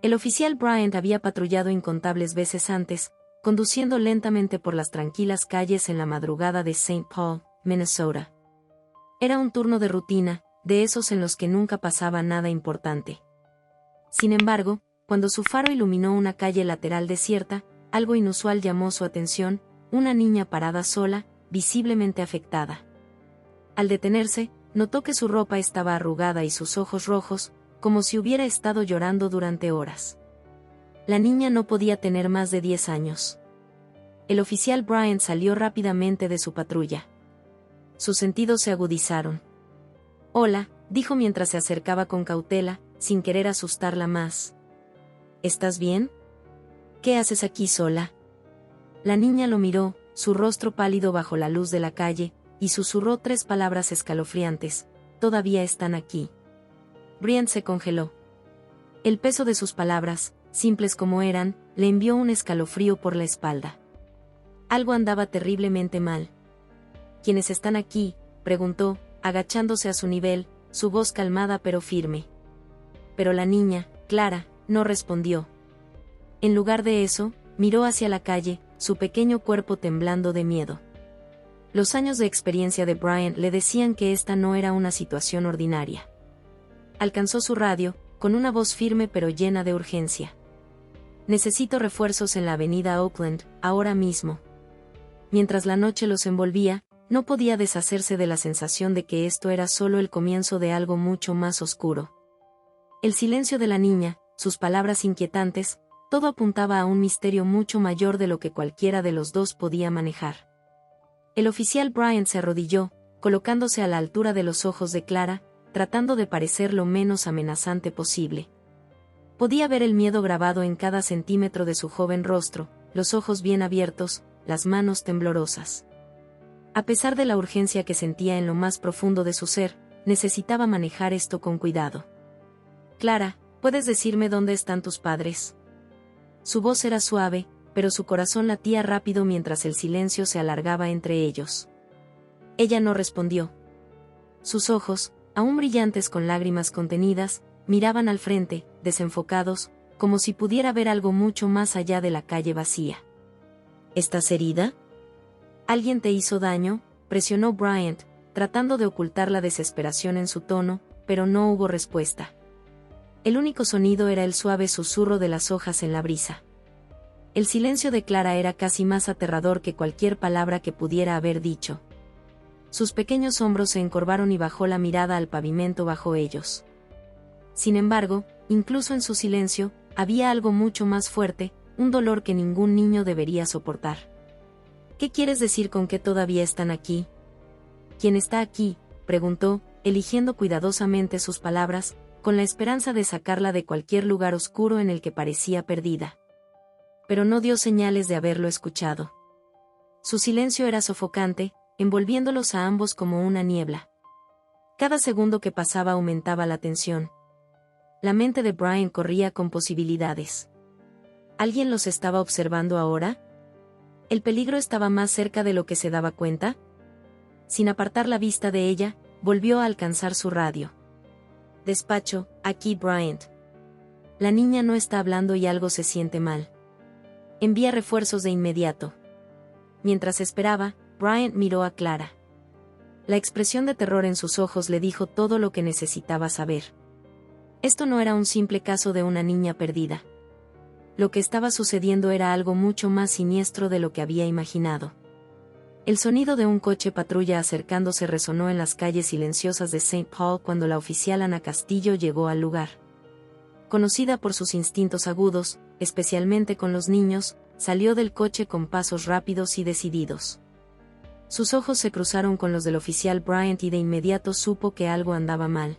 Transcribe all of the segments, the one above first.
El oficial Bryant había patrullado incontables veces antes, conduciendo lentamente por las tranquilas calles en la madrugada de St. Paul, Minnesota. Era un turno de rutina, de esos en los que nunca pasaba nada importante. Sin embargo, cuando su faro iluminó una calle lateral desierta, algo inusual llamó su atención: una niña parada sola, visiblemente afectada. Al detenerse, notó que su ropa estaba arrugada y sus ojos rojos, como si hubiera estado llorando durante horas. La niña no podía tener más de 10 años. El oficial Bryant salió rápidamente de su patrulla. Sus sentidos se agudizaron. «Hola», dijo mientras se acercaba con cautela, sin querer asustarla más. «¿Estás bien? ¿Qué haces aquí sola?» La niña lo miró, su rostro pálido bajo la luz de la calle, y susurró 3 palabras escalofriantes: «Todavía están aquí». Bryant se congeló. El peso de sus palabras, simples como eran, le envió un escalofrío por la espalda. Algo andaba terriblemente mal. «¿Quiénes están aquí?», preguntó, agachándose a su nivel, su voz calmada pero firme. Pero la niña, Clara, no respondió. En lugar de eso, miró hacia la calle, su pequeño cuerpo temblando de miedo. Los años de experiencia de Bryant le decían que esta no era una situación ordinaria. Alcanzó su radio, con una voz firme pero llena de urgencia. «Necesito refuerzos en la avenida Oakland, ahora mismo». Mientras la noche los envolvía, no podía deshacerse de la sensación de que esto era solo el comienzo de algo mucho más oscuro. El silencio de la niña, sus palabras inquietantes, todo apuntaba a un misterio mucho mayor de lo que cualquiera de los dos podía manejar. El oficial Bryant se arrodilló, colocándose a la altura de los ojos de Clara, tratando de parecer lo menos amenazante posible. Podía ver el miedo grabado en cada centímetro de su joven rostro, los ojos bien abiertos, las manos temblorosas. A pesar de la urgencia que sentía en lo más profundo de su ser, necesitaba manejar esto con cuidado. «Clara, ¿puedes decirme dónde están tus padres?». Su voz era suave, pero su corazón latía rápido mientras el silencio se alargaba entre ellos. Ella no respondió. Sus ojos, aún brillantes con lágrimas contenidas, miraban al frente, desenfocados, como si pudiera ver algo mucho más allá de la calle vacía. «¿Estás herida? ¿Alguien te hizo daño?», presionó Bryant, tratando de ocultar la desesperación en su tono, pero no hubo respuesta. El único sonido era el suave susurro de las hojas en la brisa. El silencio de Clara era casi más aterrador que cualquier palabra que pudiera haber dicho. Sus pequeños hombros se encorvaron y bajó la mirada al pavimento bajo ellos. Sin embargo, incluso en su silencio, había algo mucho más fuerte, un dolor que ningún niño debería soportar. «¿Qué quieres decir con que todavía están aquí?». «¿Quién está aquí?», preguntó, eligiendo cuidadosamente sus palabras, con la esperanza de sacarla de cualquier lugar oscuro en el que parecía perdida. Pero no dio señales de haberlo escuchado. Su silencio era sofocante, envolviéndolos a ambos como una niebla. Cada segundo que pasaba aumentaba la tensión. La mente de Bryant corría con posibilidades. ¿Alguien los estaba observando ahora? ¿El peligro estaba más cerca de lo que se daba cuenta? Sin apartar la vista de ella, volvió a alcanzar su radio. «Despacho, aquí Bryant. La niña no está hablando y algo se siente mal. Envía refuerzos de inmediato». Mientras esperaba, Bryant miró a Clara. La expresión de terror en sus ojos le dijo todo lo que necesitaba saber. Esto no era un simple caso de una niña perdida. Lo que estaba sucediendo era algo mucho más siniestro de lo que había imaginado. El sonido de un coche patrulla acercándose resonó en las calles silenciosas de St. Paul cuando la oficial Ana Castillo llegó al lugar. Conocida por sus instintos agudos, especialmente con los niños, salió del coche con pasos rápidos y decididos. Sus ojos se cruzaron con los del oficial Bryant y de inmediato supo que algo andaba mal.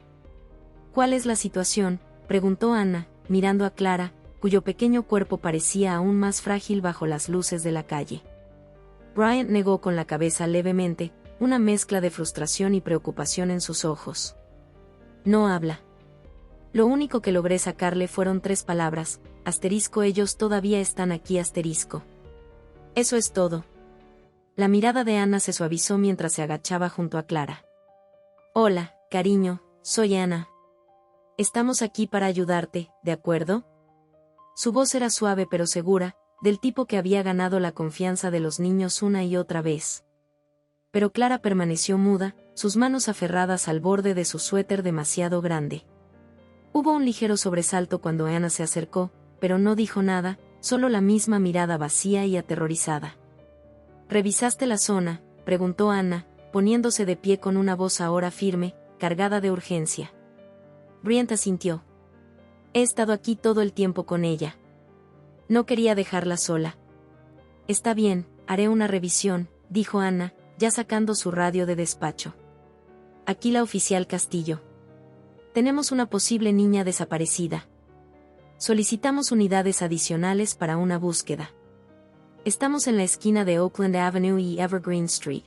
«¿Cuál es la situación?», preguntó Ana, mirando a Clara, cuyo pequeño cuerpo parecía aún más frágil bajo las luces de la calle. Bryant negó con la cabeza levemente, una mezcla de frustración y preocupación en sus ojos. «No habla». Lo único que logré sacarle fueron 3 palabras: «ellos todavía están aquí». Eso es todo. La mirada de Ana se suavizó mientras se agachaba junto a Clara. «Hola, cariño, soy Ana. Estamos aquí para ayudarte, ¿de acuerdo?». Su voz era suave pero segura, del tipo que había ganado la confianza de los niños una y otra vez. Pero Clara permaneció muda, sus manos aferradas al borde de su suéter demasiado grande. Hubo un ligero sobresalto cuando Anna se acercó, pero no dijo nada, solo la misma mirada vacía y aterrorizada. ¿Revisaste la zona?, preguntó Anna, poniéndose de pie con una voz ahora firme, cargada de urgencia. Brian asintió. He estado aquí todo el tiempo con ella. No quería dejarla sola. Está bien, haré una revisión, dijo Anna, ya sacando su radio de despacho. Aquí la oficial Castillo. Tenemos una posible niña desaparecida. Solicitamos unidades adicionales para una búsqueda. Estamos en la esquina de Oakland Avenue y Evergreen Street.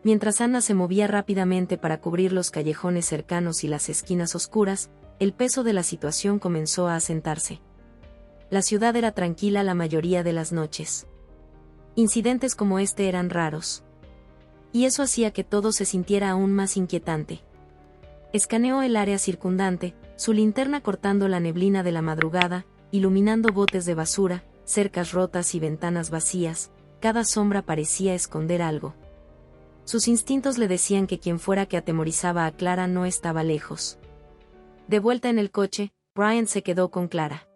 Mientras Anna se movía rápidamente para cubrir los callejones cercanos y las esquinas oscuras, el peso de la situación comenzó a asentarse. La ciudad era tranquila la mayoría de las noches. Incidentes como este eran raros. Y eso hacía que todo se sintiera aún más inquietante. Escaneó el área circundante, su linterna cortando la neblina de la madrugada, iluminando botes de basura, cercas rotas y ventanas vacías, cada sombra parecía esconder algo. Sus instintos le decían que quien fuera que atemorizaba a Clara no estaba lejos. De vuelta en el coche, Brian se quedó con Clara.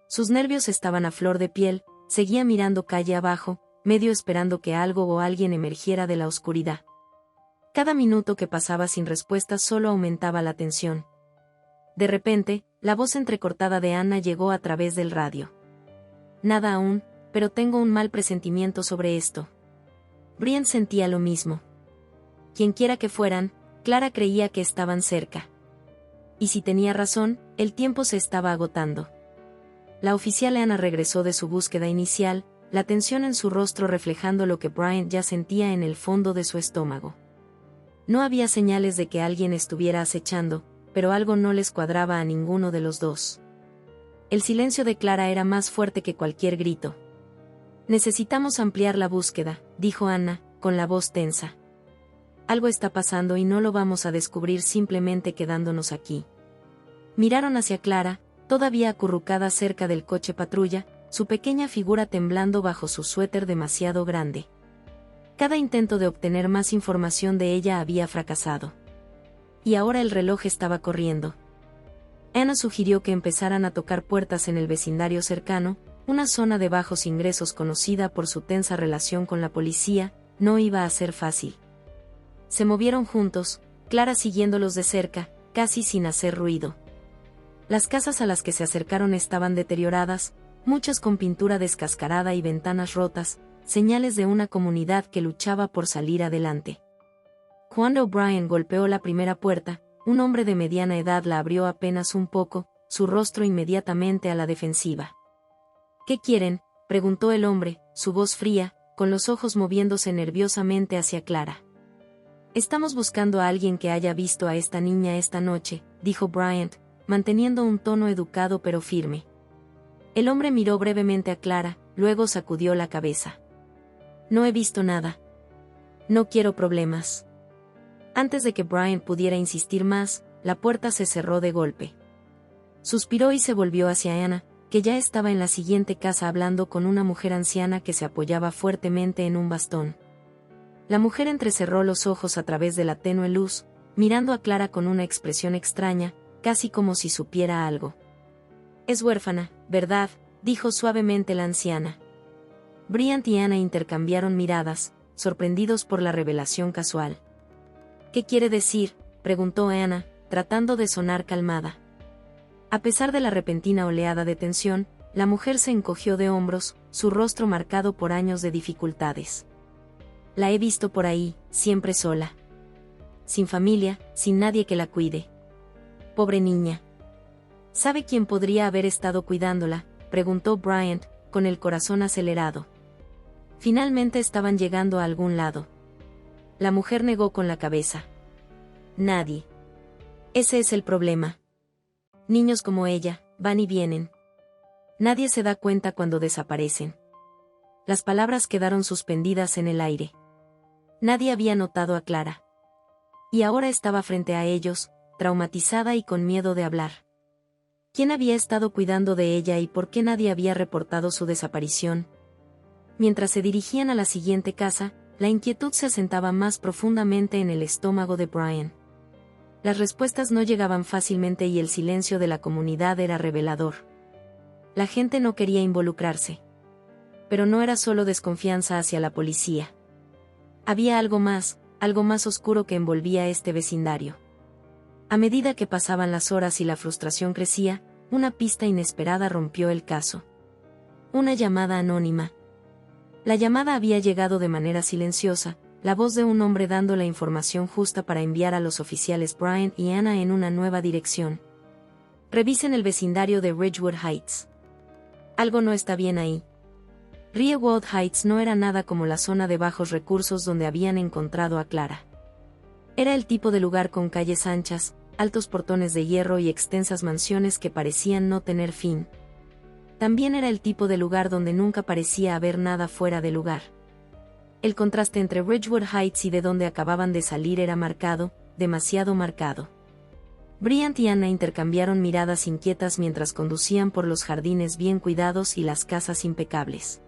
Sus nervios estaban a flor de piel, seguía mirando calle abajo, medio esperando que algo o alguien emergiera de la oscuridad. Cada minuto que pasaba sin respuesta solo aumentaba la tensión. De repente, la voz entrecortada de Anna llegó a través del radio. Nada aún, pero tengo un mal presentimiento sobre esto. Brian sentía lo mismo. Quienquiera que fueran, Clara creía que estaban cerca. Y si tenía razón, el tiempo se estaba agotando. La oficial Anna regresó de su búsqueda inicial, la tensión en su rostro reflejando lo que Brian ya sentía en el fondo de su estómago. No había señales de que alguien estuviera acechando, pero algo no les cuadraba a ninguno de los dos. El silencio de Clara era más fuerte que cualquier grito. Necesitamos ampliar la búsqueda, dijo Anna, con la voz tensa. Algo está pasando y no lo vamos a descubrir simplemente quedándonos aquí. Miraron hacia Clara, todavía acurrucada cerca del coche patrulla, su pequeña figura temblando bajo su suéter demasiado grande. Cada intento de obtener más información de ella había fracasado. Y ahora el reloj estaba corriendo. Anna sugirió que empezaran a tocar puertas en el vecindario cercano, una zona de bajos ingresos conocida por su tensa relación con la policía. No iba a ser fácil. Se movieron juntos, Clara siguiéndolos de cerca, casi sin hacer ruido. Las casas a las que se acercaron estaban deterioradas, muchas con pintura descascarada y ventanas rotas, señales de una comunidad que luchaba por salir adelante. Cuando O'Brien golpeó la primera puerta, un hombre de mediana edad la abrió apenas un poco, su rostro inmediatamente a la defensiva. ¿Qué quieren?, preguntó el hombre, su voz fría, con los ojos moviéndose nerviosamente hacia Clara. Estamos buscando a alguien que haya visto a esta niña esta noche, dijo Bryant, manteniendo un tono educado pero firme. El hombre miró brevemente a Clara, luego sacudió la cabeza. No he visto nada. No quiero problemas. Antes de que Bryant pudiera insistir más, la puerta se cerró de golpe. Suspiró y se volvió hacia Anna, que ya estaba en la siguiente casa hablando con una mujer anciana que se apoyaba fuertemente en un bastón. La mujer entrecerró los ojos a través de la tenue luz, mirando a Clara con una expresión extraña, casi como si supiera algo. Es huérfana, ¿verdad?, dijo suavemente la anciana. Bryant y Anna intercambiaron miradas, sorprendidos por la revelación casual. ¿Qué quiere decir?, preguntó Anna, tratando de sonar calmada. A pesar de la repentina oleada de tensión, la mujer se encogió de hombros, su rostro marcado por años de dificultades. La he visto por ahí, siempre sola. Sin familia, sin nadie que la cuide. Pobre niña. ¿Sabe quién podría haber estado cuidándola?, preguntó Bryant, con el corazón acelerado. Finalmente estaban llegando a algún lado. La mujer negó con la cabeza. Nadie. Ese es el problema. Niños como ella, van y vienen. Nadie se da cuenta cuando desaparecen. Las palabras quedaron suspendidas en el aire. Nadie había notado a Clara. Y ahora estaba frente a ellos, traumatizada y con miedo de hablar. ¿Quién había estado cuidando de ella y por qué nadie había reportado su desaparición? Mientras se dirigían a la siguiente casa, la inquietud se asentaba más profundamente en el estómago de Brian. Las respuestas no llegaban fácilmente y el silencio de la comunidad era revelador. La gente no quería involucrarse. Pero no era solo desconfianza hacia la policía. Había algo más oscuro que envolvía este vecindario. A medida que pasaban las horas y la frustración crecía, una pista inesperada rompió el caso. Una llamada anónima. La llamada había llegado de manera silenciosa, la voz de un hombre dando la información justa para enviar a los oficiales Brian y Anna en una nueva dirección. Revisen el vecindario de Ridgewood Heights. Algo no está bien ahí. Ridgewood Heights no era nada como la zona de bajos recursos donde habían encontrado a Clara. Era el tipo de lugar con calles anchas, altos portones de hierro y extensas mansiones que parecían no tener fin. También era el tipo de lugar donde nunca parecía haber nada fuera de lugar. El contraste entre Ridgewood Heights y de donde acababan de salir era marcado, demasiado marcado. Brian y Anna intercambiaron miradas inquietas mientras conducían por los jardines bien cuidados y las casas impecables.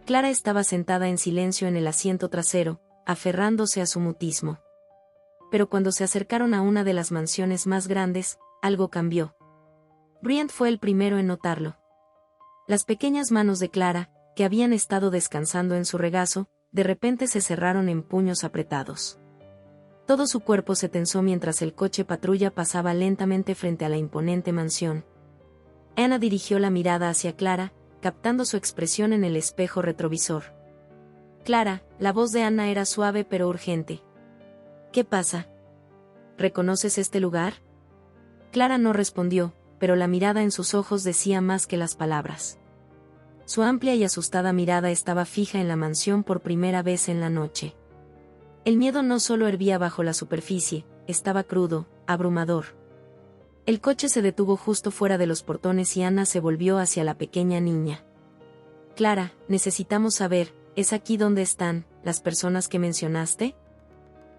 Clara estaba sentada en silencio en el asiento trasero, aferrándose a su mutismo. Pero cuando se acercaron a una de las mansiones más grandes, algo cambió. Brian fue el primero en notarlo. Las pequeñas manos de Clara, que habían estado descansando en su regazo, de repente se cerraron en puños apretados. Todo su cuerpo se tensó mientras el coche patrulla pasaba lentamente frente a la imponente mansión. Anna dirigió la mirada hacia Clara, captando su expresión en el espejo retrovisor. Clara, la voz de Anna era suave pero urgente. ¿Qué pasa? ¿Reconoces este lugar? Clara no respondió, pero la mirada en sus ojos decía más que las palabras. Su amplia y asustada mirada estaba fija en la mansión por primera vez en la noche. El miedo no solo hervía bajo la superficie, estaba crudo, abrumador. El coche se detuvo justo fuera de los portones y Anna se volvió hacia la pequeña niña. Clara, necesitamos saber, ¿es aquí donde están las personas que mencionaste?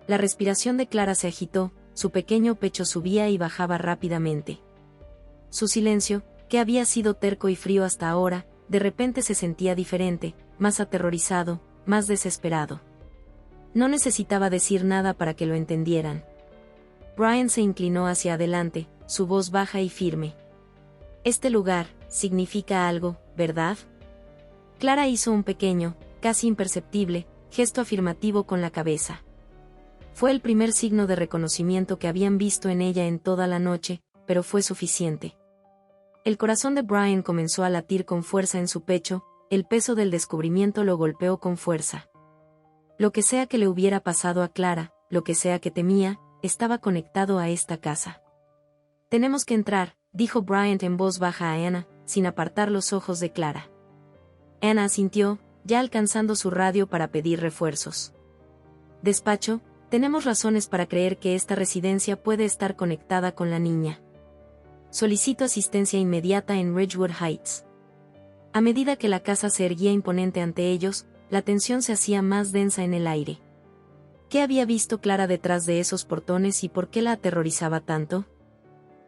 La respiración de Clara se agitó, su pequeño pecho subía y bajaba rápidamente. Su silencio, que había sido terco y frío hasta ahora, de repente se sentía diferente, más aterrorizado, más desesperado. No necesitaba decir nada para que lo entendieran. Brian se inclinó hacia adelante, su voz baja y firme. Este lugar significa algo, ¿verdad? Clara hizo un pequeño, casi imperceptible, gesto afirmativo con la cabeza. Fue el primer signo de reconocimiento que habían visto en ella en toda la noche, pero fue suficiente. El corazón de Brian comenzó a latir con fuerza en su pecho, el peso del descubrimiento lo golpeó con fuerza. Lo que sea que le hubiera pasado a Clara, lo que sea que temía, estaba conectado a esta casa. Tenemos que entrar, dijo Brian en voz baja a Anna, sin apartar los ojos de Clara. Anna asintió, ya alcanzando su radio para pedir refuerzos. Despacho, tenemos razones para creer que esta residencia puede estar conectada con la niña. Solicito asistencia inmediata en Ridgewood Heights. A medida que la casa se erguía imponente ante ellos, la tensión se hacía más densa en el aire. ¿Qué había visto Clara detrás de esos portones y por qué la aterrorizaba tanto?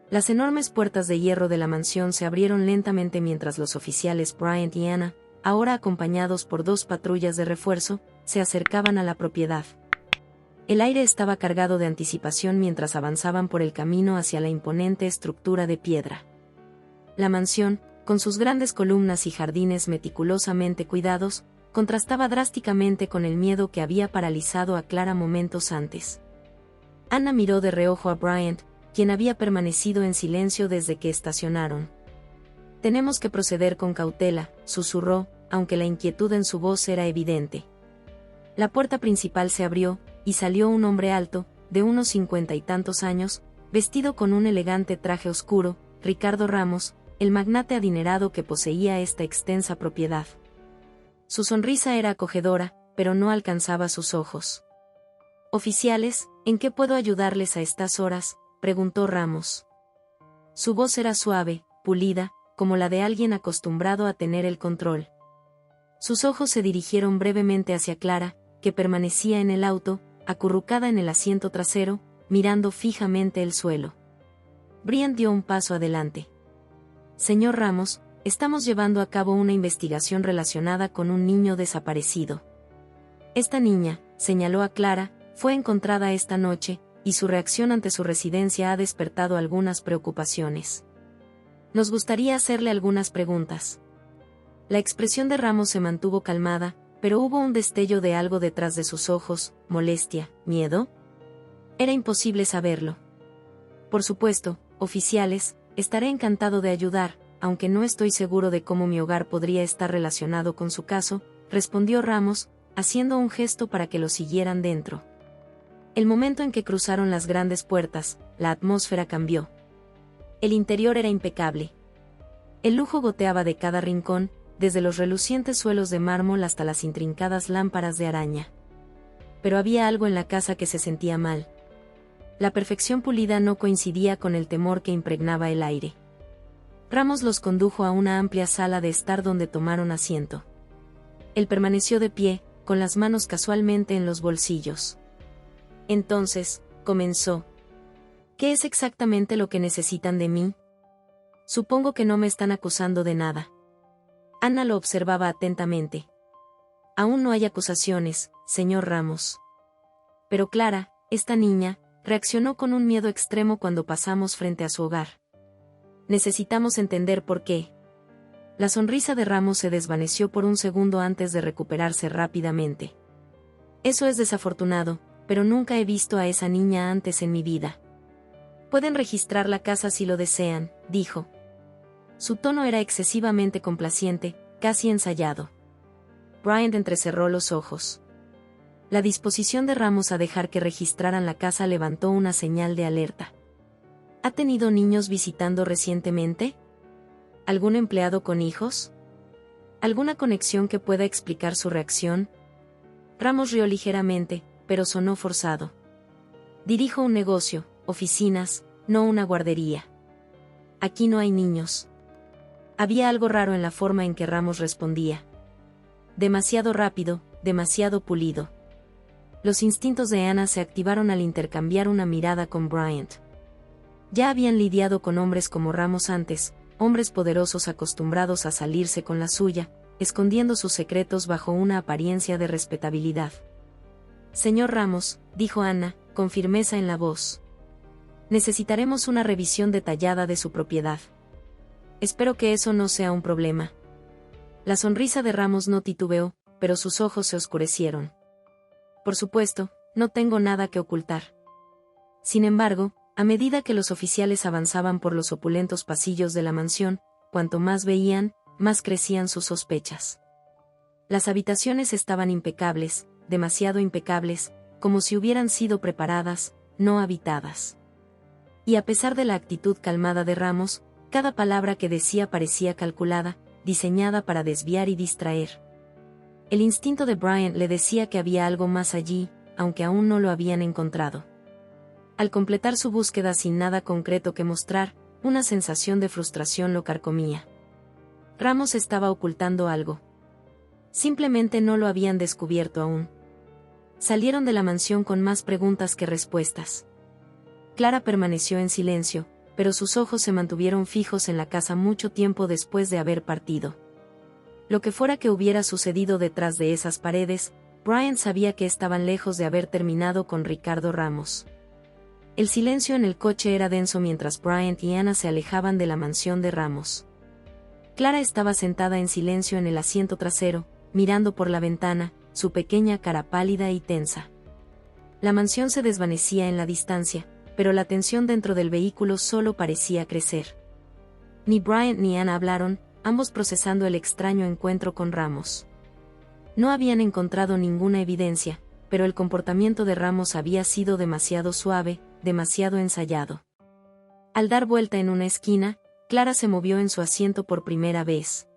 Las enormes puertas de hierro de la mansión se abrieron lentamente mientras los oficiales Brian y Anna, ahora acompañados por 2 patrullas de refuerzo, se acercaban a la propiedad. El aire estaba cargado de anticipación mientras avanzaban por el camino hacia la imponente estructura de piedra. La mansión, con sus grandes columnas y jardines meticulosamente cuidados, contrastaba drásticamente con el miedo que había paralizado a Clara momentos antes. Anna miró de reojo a Brian, quien había permanecido en silencio desde que estacionaron. Tenemos que proceder con cautela, susurró, aunque la inquietud en su voz era evidente. La puerta principal se abrió, y salió un hombre alto, de unos 50 y tantos años, vestido con un elegante traje oscuro, Ricardo Ramos, el magnate adinerado que poseía esta extensa propiedad. Su sonrisa era acogedora, pero no alcanzaba sus ojos. «Oficiales, ¿en qué puedo ayudarles a estas horas?», preguntó Ramos. Su voz era suave, pulida, como la de alguien acostumbrado a tener el control. Sus ojos se dirigieron brevemente hacia Clara, que permanecía en el auto, acurrucada en el asiento trasero, mirando fijamente el suelo. Brian dio un paso adelante. Señor Ramos, estamos llevando a cabo una investigación relacionada con un niño desaparecido. Esta niña, señaló a Clara, fue encontrada esta noche, y su reacción ante su residencia ha despertado algunas preocupaciones. Nos gustaría hacerle algunas preguntas. La expresión de Ramos se mantuvo calmada, pero hubo un destello de algo detrás de sus ojos, molestia, miedo. Era imposible saberlo. Por supuesto, oficiales, estaré encantado de ayudar, aunque no estoy seguro de cómo mi hogar podría estar relacionado con su caso, respondió Ramos, haciendo un gesto para que lo siguieran dentro. El momento en que cruzaron las grandes puertas, la atmósfera cambió. El interior era impecable. El lujo goteaba de cada rincón, desde los relucientes suelos de mármol hasta las intrincadas lámparas de araña. Pero había algo en la casa que se sentía mal. La perfección pulida no coincidía con el temor que impregnaba el aire. Ramos los condujo a una amplia sala de estar donde tomaron asiento. Él permaneció de pie, con las manos casualmente en los bolsillos. Entonces, comenzó. ¿Qué es exactamente lo que necesitan de mí? Supongo que no me están acusando de nada. Ana lo observaba atentamente. Aún no hay acusaciones, señor Ramos. Pero Clara, esta niña, reaccionó con un miedo extremo cuando pasamos frente a su hogar. Necesitamos entender por qué. La sonrisa de Ramos se desvaneció por un segundo antes de recuperarse rápidamente. Eso es desafortunado, pero nunca he visto a esa niña antes en mi vida. Pueden registrar la casa si lo desean, dijo. Su tono era excesivamente complaciente, casi ensayado. Bryant entrecerró los ojos. La disposición de Ramos a dejar que registraran la casa levantó una señal de alerta. ¿Ha tenido niños visitando recientemente? ¿Algún empleado con hijos? ¿Alguna conexión que pueda explicar su reacción? Ramos rió ligeramente, pero sonó forzado. Dirijo un negocio, oficinas, no una guardería. Aquí no hay niños. Había algo raro en la forma en que Ramos respondía. Demasiado rápido, demasiado pulido. Los instintos de Ana se activaron al intercambiar una mirada con Bryant. Ya habían lidiado con hombres como Ramos antes, hombres poderosos acostumbrados a salirse con la suya, escondiendo sus secretos bajo una apariencia de respetabilidad. Señor Ramos, dijo Ana, con firmeza en la voz. Necesitaremos una revisión detallada de su propiedad. Espero que eso no sea un problema. La sonrisa de Ramos no titubeó, pero sus ojos se oscurecieron. Por supuesto, no tengo nada que ocultar. Sin embargo, a medida que los oficiales avanzaban por los opulentos pasillos de la mansión, cuanto más veían, más crecían sus sospechas. Las habitaciones estaban impecables, demasiado impecables, como si hubieran sido preparadas, no habitadas. Y a pesar de la actitud calmada de Ramos, cada palabra que decía parecía calculada, diseñada para desviar y distraer. El instinto de Bryant le decía que había algo más allí, aunque aún no lo habían encontrado. Al completar su búsqueda sin nada concreto que mostrar, una sensación de frustración lo carcomía. Ramos estaba ocultando algo. Simplemente no lo habían descubierto aún. Salieron de la mansión con más preguntas que respuestas. Clara permaneció en silencio, pero sus ojos se mantuvieron fijos en la casa mucho tiempo después de haber partido. Lo que fuera que hubiera sucedido detrás de esas paredes, Bryant sabía que estaban lejos de haber terminado con Ricardo Ramos. El silencio en el coche era denso mientras Bryant y Ana se alejaban de la mansión de Ramos. Clara estaba sentada en silencio en el asiento trasero, mirando por la ventana, su pequeña cara pálida y tensa. La mansión se desvanecía en la distancia, pero la tensión dentro del vehículo solo parecía crecer. Ni Bryant ni Ana hablaron, ambos procesando el extraño encuentro con Ramos. No habían encontrado ninguna evidencia, pero el comportamiento de Ramos había sido demasiado suave, demasiado ensayado. Al dar vuelta en una esquina, Clara se movió en su asiento por primera vez.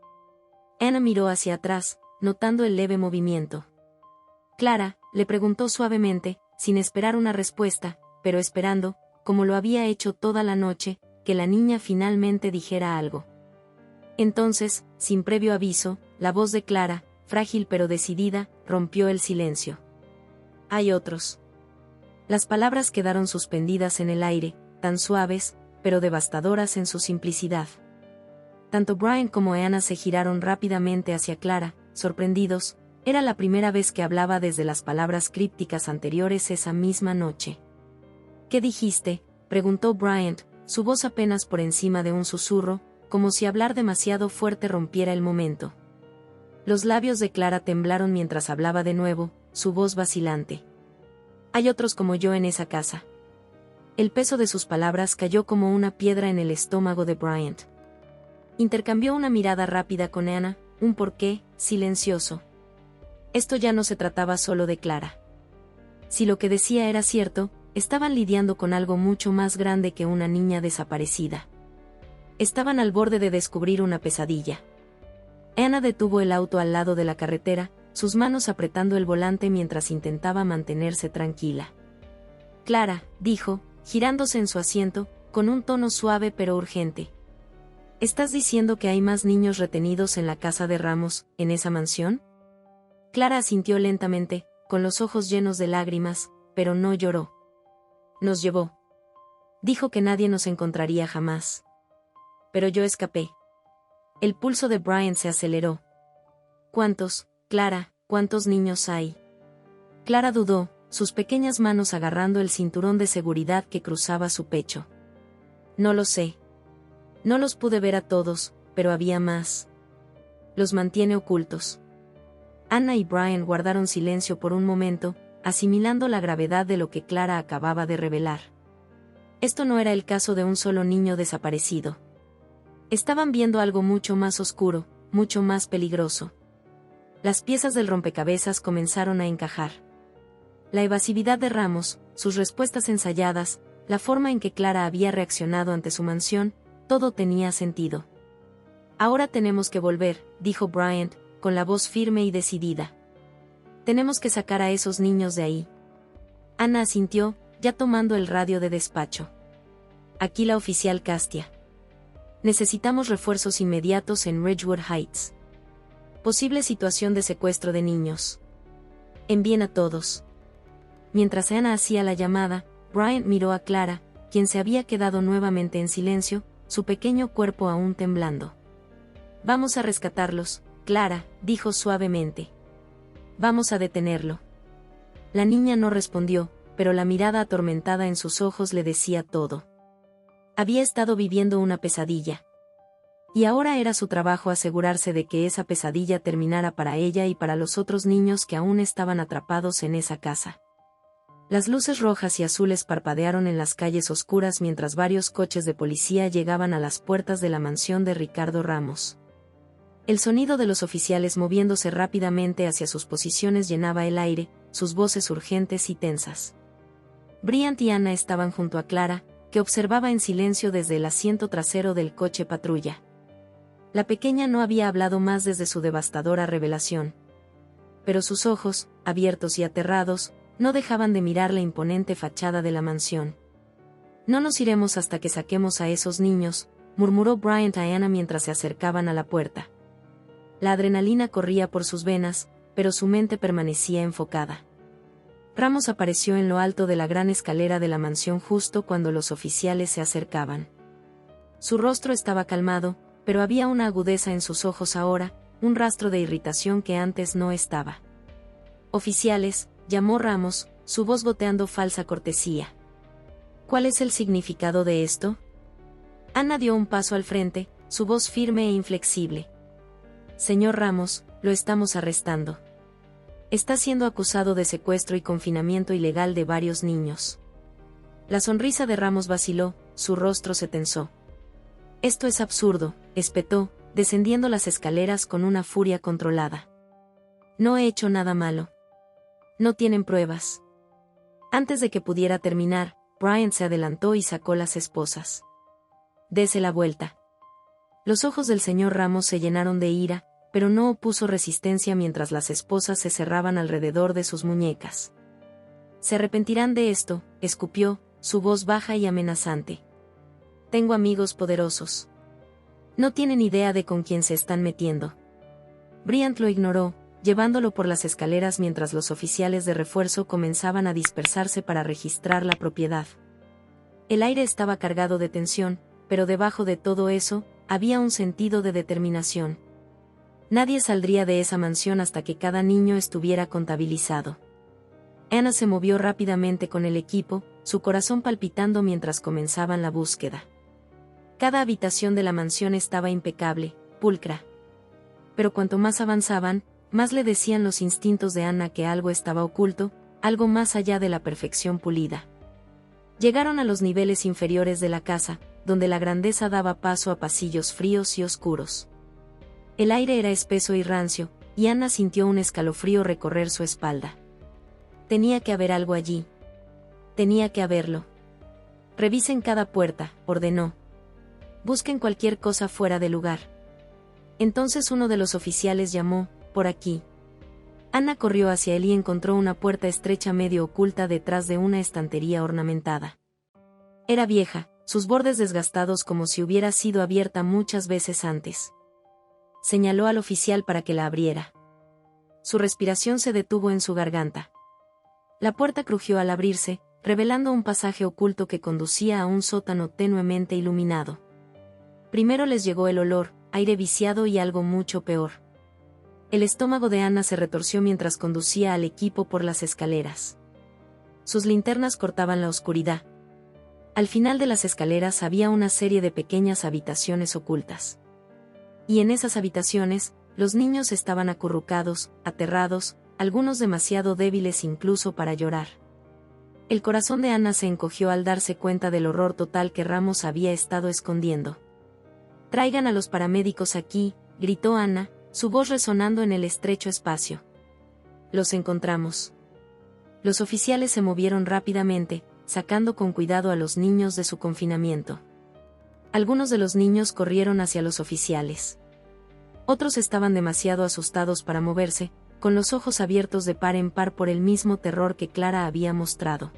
Ana miró hacia atrás, notando el leve movimiento. Clara, le preguntó suavemente, sin esperar una respuesta, pero esperando, como lo había hecho toda la noche, que la niña finalmente dijera algo. Entonces, sin previo aviso, la voz de Clara, frágil pero decidida, rompió el silencio. Hay otros. Las palabras quedaron suspendidas en el aire, tan suaves, pero devastadoras en su simplicidad. Tanto Brian como Anna se giraron rápidamente hacia Clara, sorprendidos. Era la primera vez que hablaba desde las palabras crípticas anteriores esa misma noche. ¿Qué dijiste?, preguntó Bryant, su voz apenas por encima de un susurro, como si hablar demasiado fuerte rompiera el momento. Los labios de Clara temblaron mientras hablaba de nuevo, su voz vacilante. Hay otros como yo en esa casa. El peso de sus palabras cayó como una piedra en el estómago de Bryant. Intercambió una mirada rápida con Anna, un porqué, silencioso. Esto ya no se trataba solo de Clara. Si lo que decía era cierto, estaban lidiando con algo mucho más grande que una niña desaparecida. Estaban al borde de descubrir una pesadilla. Anna detuvo el auto al lado de la carretera, sus manos apretando el volante mientras intentaba mantenerse tranquila. Clara, dijo, girándose en su asiento, con un tono suave pero urgente. ¿Estás diciendo que hay más niños retenidos en la casa de Ramos, en esa mansión? Clara asintió lentamente, con los ojos llenos de lágrimas, pero no lloró. Nos llevó. Dijo que nadie nos encontraría jamás. Pero yo escapé. El pulso de Brian se aceleró. ¿Cuántos, Clara, cuántos niños hay? Clara dudó, sus pequeñas manos agarrando el cinturón de seguridad que cruzaba su pecho. No lo sé. No los pude ver a todos, pero había más. Los mantiene ocultos. Anna y Brian guardaron silencio por un momento, asimilando la gravedad de lo que Clara acababa de revelar. Esto no era el caso de un solo niño desaparecido. Estaban viendo algo mucho más oscuro, mucho más peligroso. Las piezas del rompecabezas comenzaron a encajar. La evasividad de Ramos, sus respuestas ensayadas, la forma en que Clara había reaccionado ante su mansión, todo tenía sentido. Ahora tenemos que volver, dijo Bryant, con la voz firme y decidida. Tenemos que sacar a esos niños de ahí. Anna asintió, ya tomando el radio de despacho. Aquí la oficial Castia. Necesitamos refuerzos inmediatos en Ridgewood Heights. Posible situación de secuestro de niños. Envíen a todos. Mientras Anna hacía la llamada, Bryant miró a Clara, quien se había quedado nuevamente en silencio, su pequeño cuerpo aún temblando. Vamos a rescatarlos, Clara, dijo suavemente. Vamos a detenerlo. La niña no respondió, pero la mirada atormentada en sus ojos le decía todo. Había estado viviendo una pesadilla. Y ahora era su trabajo asegurarse de que esa pesadilla terminara para ella y para los otros niños que aún estaban atrapados en esa casa. Las luces rojas y azules parpadearon en las calles oscuras mientras varios coches de policía llegaban a las puertas de la mansión de Ricardo Ramos. El sonido de los oficiales moviéndose rápidamente hacia sus posiciones llenaba el aire, sus voces urgentes y tensas. Bryant y Anna estaban junto a Clara, que observaba en silencio desde el asiento trasero del coche patrulla. La pequeña no había hablado más desde su devastadora revelación. Pero sus ojos, abiertos y aterrados, no dejaban de mirar la imponente fachada de la mansión. No nos iremos hasta que saquemos a esos niños, murmuró Bryant a Anna mientras se acercaban a la puerta. La adrenalina corría por sus venas, pero su mente permanecía enfocada. Ramos apareció en lo alto de la gran escalera de la mansión justo cuando los oficiales se acercaban. Su rostro estaba calmado, pero había una agudeza en sus ojos ahora, un rastro de irritación que antes no estaba. Oficiales, llamó Ramos, su voz goteando falsa cortesía. ¿Cuál es el significado de esto? Anna dio un paso al frente, su voz firme e inflexible. Señor Ramos, lo estamos arrestando. Está siendo acusado de secuestro y confinamiento ilegal de varios niños. La sonrisa de Ramos vaciló, su rostro se tensó. Esto es absurdo, espetó, descendiendo las escaleras con una furia controlada. No he hecho nada malo. No tienen pruebas. Antes de que pudiera terminar, Bryant se adelantó y sacó las esposas. Dese la vuelta. Los ojos del señor Ramos se llenaron de ira, pero no opuso resistencia mientras las esposas se cerraban alrededor de sus muñecas. Se arrepentirán de esto, escupió, su voz baja y amenazante. Tengo amigos poderosos. No tienen idea de con quién se están metiendo. Bryant lo ignoró, llevándolo por las escaleras mientras los oficiales de refuerzo comenzaban a dispersarse para registrar la propiedad. El aire estaba cargado de tensión, pero debajo de todo eso, había un sentido de determinación. Nadie saldría de esa mansión hasta que cada niño estuviera contabilizado. Anna se movió rápidamente con el equipo, su corazón palpitando mientras comenzaban la búsqueda. Cada habitación de la mansión estaba impecable, pulcra. Pero cuanto más avanzaban, más le decían los instintos de Anna que algo estaba oculto, algo más allá de la perfección pulida. Llegaron a los niveles inferiores de la casa, donde la grandeza daba paso a pasillos fríos y oscuros. El aire era espeso y rancio, y Anna sintió un escalofrío recorrer su espalda. Tenía que haber algo allí. Tenía que haberlo. Revisen cada puerta, ordenó. Busquen cualquier cosa fuera de lugar. Entonces uno de los oficiales llamó, por aquí. Anna corrió hacia él y encontró una puerta estrecha medio oculta detrás de una estantería ornamentada. Era vieja, sus bordes desgastados como si hubiera sido abierta muchas veces antes. Señaló al oficial para que la abriera. Su respiración se detuvo en su garganta. La puerta crujió al abrirse, revelando un pasaje oculto que conducía a un sótano tenuemente iluminado. Primero les llegó el olor, aire viciado y algo mucho peor. El estómago de Anna se retorció mientras conducía al equipo por las escaleras. Sus linternas cortaban la oscuridad. Al final de las escaleras había una serie de pequeñas habitaciones ocultas. Y en esas habitaciones, los niños estaban acurrucados, aterrados, algunos demasiado débiles incluso para llorar. El corazón de Anna se encogió al darse cuenta del horror total que Ramos había estado escondiendo. «Traigan a los paramédicos aquí», gritó Anna, su voz resonando en el estrecho espacio. «Los encontramos». Los oficiales se movieron rápidamente, sacando con cuidado a los niños de su confinamiento. Algunos de los niños corrieron hacia los oficiales. Otros estaban demasiado asustados para moverse, con los ojos abiertos de par en par por el mismo terror que Clara había mostrado.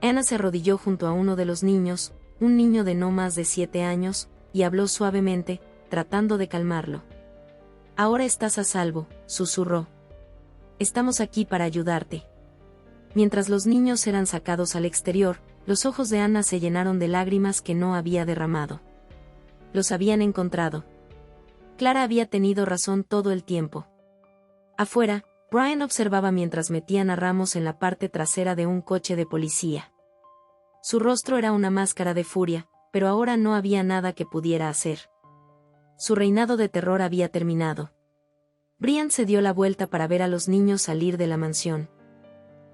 Anna se arrodilló junto a uno de los niños, un niño de no más de 7 años, y habló suavemente, tratando de calmarlo. «Ahora estás a salvo», susurró. «Estamos aquí para ayudarte». Mientras los niños eran sacados al exterior, los ojos de Anna se llenaron de lágrimas que no había derramado. Los habían encontrado. Clara había tenido razón todo el tiempo. Afuera, Brian observaba mientras metían a Ramos en la parte trasera de un coche de policía. Su rostro era una máscara de furia, pero ahora no había nada que pudiera hacer. Su reinado de terror había terminado. Brian se dio la vuelta para ver a los niños salir de la mansión.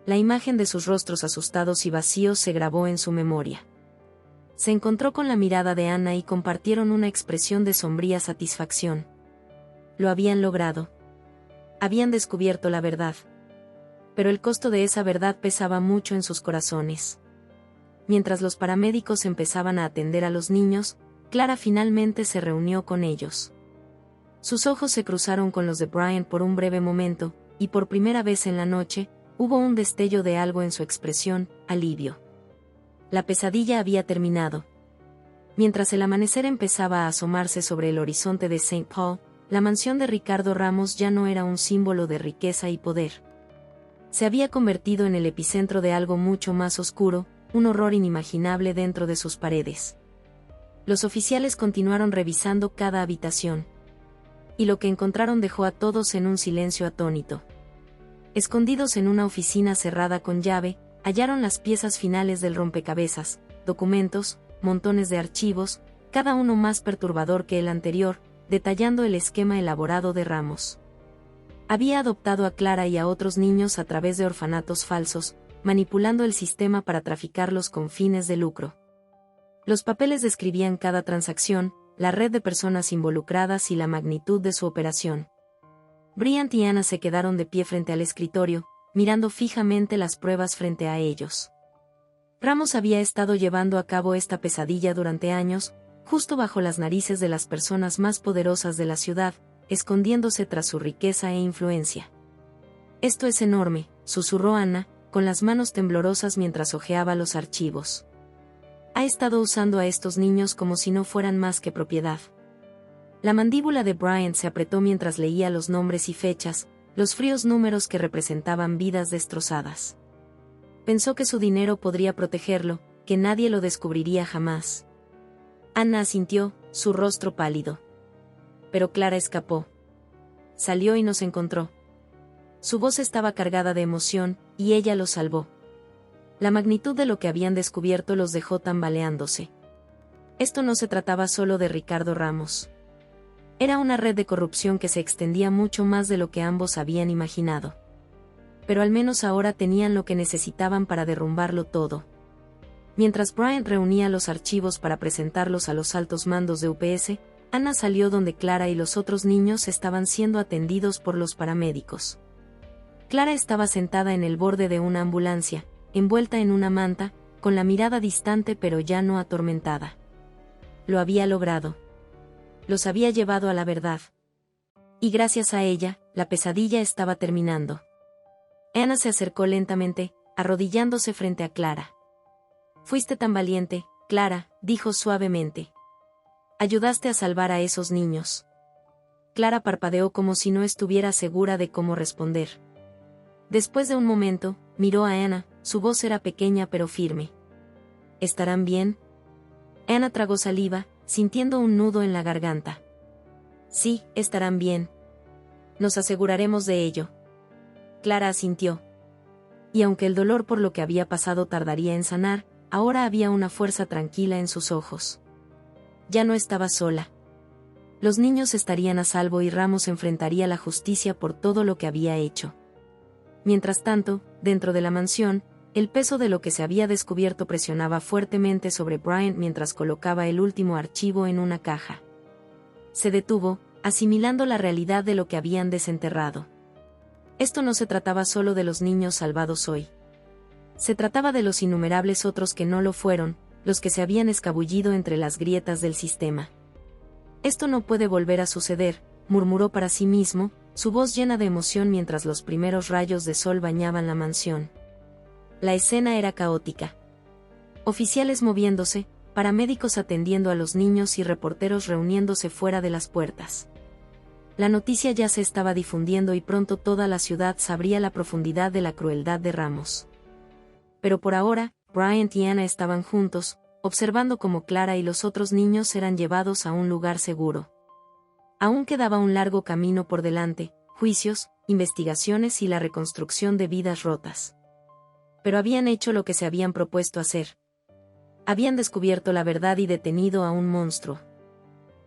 La imagen de sus rostros asustados y vacíos se grabó en su memoria. Se encontró con la mirada de Anna y compartieron una expresión de sombría satisfacción. Lo habían logrado. Habían descubierto la verdad. Pero el costo de esa verdad pesaba mucho en sus corazones. Mientras los paramédicos empezaban a atender a los niños, Clara finalmente se reunió con ellos. Sus ojos se cruzaron con los de Brian por un breve momento, y por primera vez en la noche, hubo un destello de algo en su expresión, alivio. La pesadilla había terminado. Mientras el amanecer empezaba a asomarse sobre el horizonte de St. Paul, la mansión de Ricardo Ramos ya no era un símbolo de riqueza y poder. Se había convertido en el epicentro de algo mucho más oscuro, un horror inimaginable dentro de sus paredes. Los oficiales continuaron revisando cada habitación. Y lo que encontraron dejó a todos en un silencio atónito. Escondidos en una oficina cerrada con llave, hallaron las piezas finales del rompecabezas, documentos, montones de archivos, cada uno más perturbador que el anterior, detallando el esquema elaborado de Ramos. Había adoptado a Clara y a otros niños a través de orfanatos falsos, manipulando el sistema para traficarlos con fines de lucro. Los papeles describían cada transacción, la red de personas involucradas y la magnitud de su operación. Brian y Anna se quedaron de pie frente al escritorio, mirando fijamente las pruebas frente a ellos. Ramos había estado llevando a cabo esta pesadilla durante años, justo bajo las narices de las personas más poderosas de la ciudad, escondiéndose tras su riqueza e influencia. «Esto es enorme», susurró Anna, con las manos temblorosas mientras hojeaba los archivos. «Ha estado usando a estos niños como si no fueran más que propiedad». La mandíbula de Brian se apretó mientras leía los nombres y fechas, los fríos números que representaban vidas destrozadas. Pensó que su dinero podría protegerlo, que nadie lo descubriría jamás. Anna asintió, su rostro pálido. Pero Clara escapó. Salió y nos encontró. Su voz estaba cargada de emoción, y ella los salvó. La magnitud de lo que habían descubierto los dejó tambaleándose. Esto no se trataba solo de Ricardo Ramos. Era una red de corrupción que se extendía mucho más de lo que ambos habían imaginado. Pero al menos ahora tenían lo que necesitaban para derrumbarlo todo. Mientras Bryant reunía los archivos para presentarlos a los altos mandos de UPS, Anna salió donde Clara y los otros niños estaban siendo atendidos por los paramédicos. Clara estaba sentada en el borde de una ambulancia, envuelta en una manta, con la mirada distante pero ya no atormentada. Lo había logrado. Los había llevado a la verdad. Y gracias a ella, la pesadilla estaba terminando. Anna se acercó lentamente, arrodillándose frente a Clara. «Fuiste tan valiente, Clara», dijo suavemente. «Ayudaste a salvar a esos niños». Clara parpadeó como si no estuviera segura de cómo responder. Después de un momento, miró a Anna, su voz era pequeña pero firme. «¿Estarán bien?» Anna tragó saliva, sintiendo un nudo en la garganta. «Sí, estarán bien. Nos aseguraremos de ello». Clara asintió. Y aunque el dolor por lo que había pasado tardaría en sanar, ahora había una fuerza tranquila en sus ojos. Ya no estaba sola. Los niños estarían a salvo y Ramos enfrentaría la justicia por todo lo que había hecho. Mientras tanto, dentro de la mansión, el peso de lo que se había descubierto presionaba fuertemente sobre Bryant mientras colocaba el último archivo en una caja. Se detuvo, asimilando la realidad de lo que habían desenterrado. Esto no se trataba solo de los niños salvados hoy. Se trataba de los innumerables otros que no lo fueron, los que se habían escabullido entre las grietas del sistema. «Esto no puede volver a suceder», murmuró para sí mismo, su voz llena de emoción mientras los primeros rayos de sol bañaban la mansión. La escena era caótica. Oficiales moviéndose, paramédicos atendiendo a los niños y reporteros reuniéndose fuera de las puertas. La noticia ya se estaba difundiendo y pronto toda la ciudad sabría la profundidad de la crueldad de Ramos. Pero por ahora, Bryant y Anna estaban juntos, observando cómo Clara y los otros niños eran llevados a un lugar seguro. Aún quedaba un largo camino por delante, juicios, investigaciones y la reconstrucción de vidas rotas. Pero habían hecho lo que se habían propuesto hacer. Habían descubierto la verdad y detenido a un monstruo.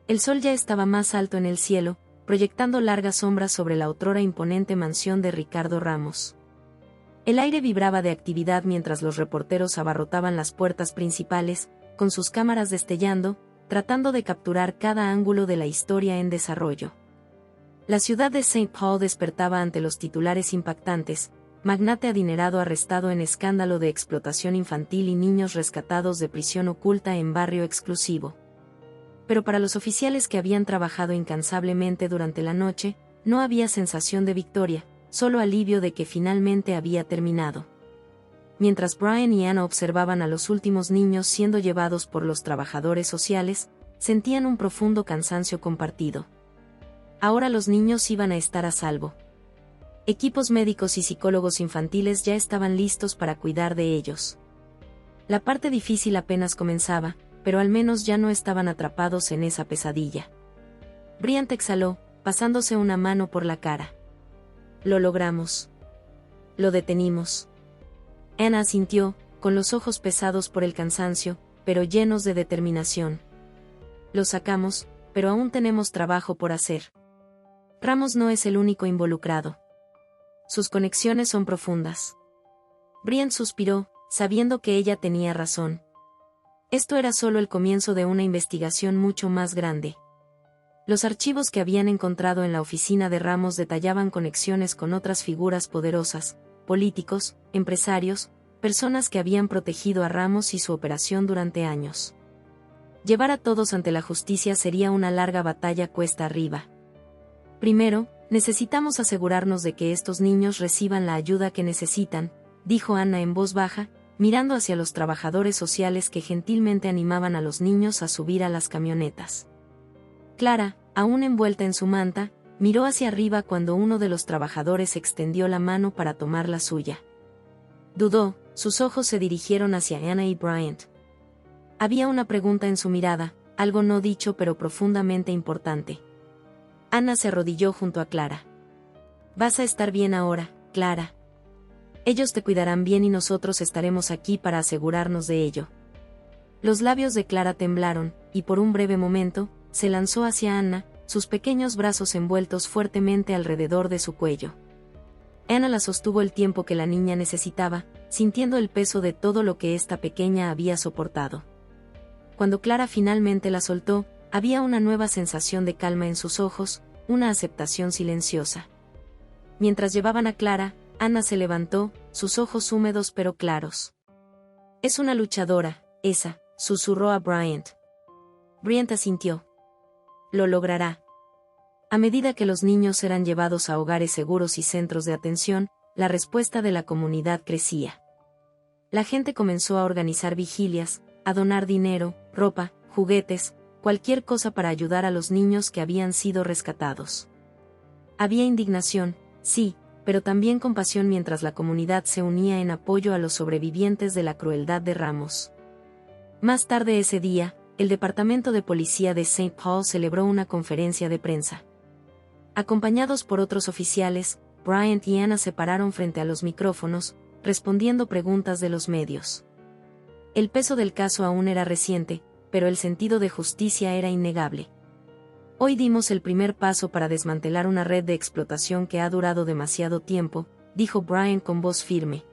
El sol ya estaba más alto en el cielo, proyectando largas sombras sobre la otrora imponente mansión de Ricardo Ramos. El aire vibraba de actividad mientras los reporteros abarrotaban las puertas principales, con sus cámaras destellando, tratando de capturar cada ángulo de la historia en desarrollo. La ciudad de St. Paul despertaba ante los titulares impactantes: magnate adinerado arrestado en escándalo de explotación infantil y niños rescatados de prisión oculta en barrio exclusivo. Pero para los oficiales que habían trabajado incansablemente durante la noche, no había sensación de victoria, solo alivio de que finalmente había terminado. Mientras Brian y Anna observaban a los últimos niños siendo llevados por los trabajadores sociales, sentían un profundo cansancio compartido. Ahora los niños iban a estar a salvo. Equipos médicos y psicólogos infantiles ya estaban listos para cuidar de ellos. La parte difícil apenas comenzaba, pero al menos ya no estaban atrapados en esa pesadilla. Bryant exhaló, pasándose una mano por la cara. «Lo logramos. Lo detenimos». Anna asintió, con los ojos pesados por el cansancio, pero llenos de determinación. «Lo sacamos, pero aún tenemos trabajo por hacer. Ramos no es el único involucrado. Sus conexiones son profundas». Bryant suspiró, sabiendo que ella tenía razón. Esto era solo el comienzo de una investigación mucho más grande. Los archivos que habían encontrado en la oficina de Ramos detallaban conexiones con otras figuras poderosas, políticos, empresarios, personas que habían protegido a Ramos y su operación durante años. Llevar a todos ante la justicia sería una larga batalla cuesta arriba. «Primero, necesitamos asegurarnos de que estos niños reciban la ayuda que necesitan», dijo Anna en voz baja, mirando hacia los trabajadores sociales que gentilmente animaban a los niños a subir a las camionetas. Clara, aún envuelta en su manta, miró hacia arriba cuando uno de los trabajadores extendió la mano para tomar la suya. Dudó, sus ojos se dirigieron hacia Anna y Bryant. Había una pregunta en su mirada, algo no dicho pero profundamente importante. Anna se arrodilló junto a Clara. Vas a estar bien ahora, Clara. Ellos te cuidarán bien y nosotros estaremos aquí para asegurarnos de ello. Los labios de Clara temblaron, y por un breve momento, se lanzó hacia Anna, sus pequeños brazos envueltos fuertemente alrededor de su cuello. Anna la sostuvo el tiempo que la niña necesitaba, sintiendo el peso de todo lo que esta pequeña había soportado. Cuando Clara finalmente la soltó, había una nueva sensación de calma en sus ojos, una aceptación silenciosa. Mientras llevaban a Clara, Anna se levantó, sus ojos húmedos pero claros. Es una luchadora, esa, susurró a Bryant. Bryant asintió. Lo logrará. A medida que los niños eran llevados a hogares seguros y centros de atención, la respuesta de la comunidad crecía. La gente comenzó a organizar vigilias, a donar dinero, ropa, juguetes, cualquier cosa para ayudar a los niños que habían sido rescatados. Había indignación, sí, pero también compasión mientras la comunidad se unía en apoyo a los sobrevivientes de la crueldad de Ramos. Más tarde ese día, el Departamento de Policía de St. Paul celebró una conferencia de prensa. Acompañados por otros oficiales, Bryant y Anna se pararon frente a los micrófonos, respondiendo preguntas de los medios. El peso del caso aún era reciente, pero el sentido de justicia era innegable. Hoy dimos el primer paso para desmantelar una red de explotación que ha durado demasiado tiempo, dijo Bryant con voz firme.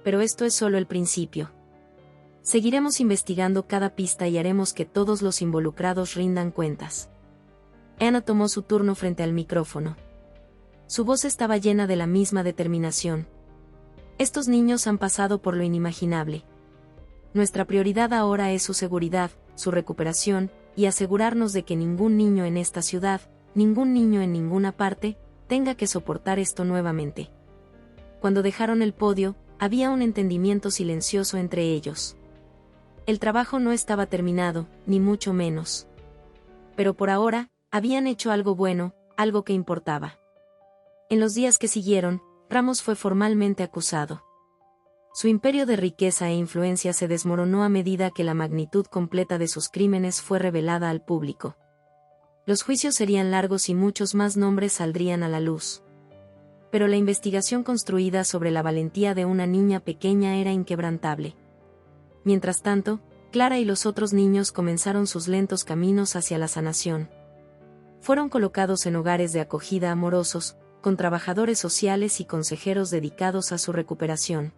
Pero esto es solo el principio. Seguiremos investigando cada pista y haremos que todos los involucrados rindan cuentas. Anna tomó su turno frente al micrófono. Su voz estaba llena de la misma determinación. Estos niños han pasado por lo inimaginable. Nuestra prioridad ahora es su seguridad, su recuperación, y asegurarnos de que ningún niño en esta ciudad, ningún niño en ninguna parte, tenga que soportar esto nuevamente. Cuando dejaron el podio, había un entendimiento silencioso entre ellos. El trabajo no estaba terminado, ni mucho menos. Pero por ahora, habían hecho algo bueno, algo que importaba. En los días que siguieron, Ramos fue formalmente acusado. Su imperio de riqueza e influencia se desmoronó a medida que la magnitud completa de sus crímenes fue revelada al público. Los juicios serían largos y muchos más nombres saldrían a la luz. Pero la investigación construida sobre la valentía de una niña pequeña era inquebrantable. Mientras tanto, Clara y los otros niños comenzaron sus lentos caminos hacia la sanación. Fueron colocados en hogares de acogida amorosos, con trabajadores sociales y consejeros dedicados a su recuperación.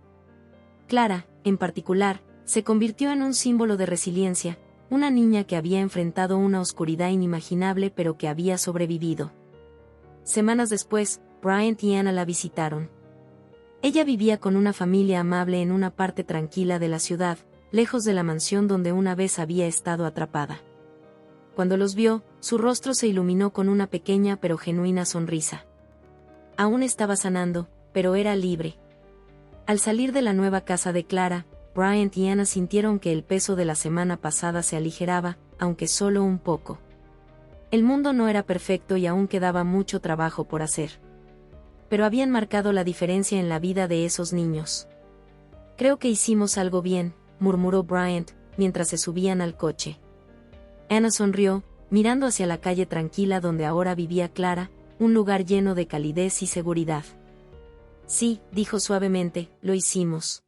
Clara, en particular, se convirtió en un símbolo de resiliencia, una niña que había enfrentado una oscuridad inimaginable pero que había sobrevivido. Semanas después, Bryant y Anna la visitaron. Ella vivía con una familia amable en una parte tranquila de la ciudad, lejos de la mansión donde una vez había estado atrapada. Cuando los vio, su rostro se iluminó con una pequeña pero genuina sonrisa. Aún estaba sanando, pero era libre. Al salir de la nueva casa de Clara, Bryant y Anna sintieron que el peso de la semana pasada se aligeraba, aunque solo un poco. El mundo no era perfecto y aún quedaba mucho trabajo por hacer. Pero habían marcado la diferencia en la vida de esos niños. Creo que hicimos algo bien, murmuró Bryant, mientras se subían al coche. Anna sonrió, mirando hacia la calle tranquila donde ahora vivía Clara, un lugar lleno de calidez y seguridad. Sí, dijo suavemente, lo hicimos.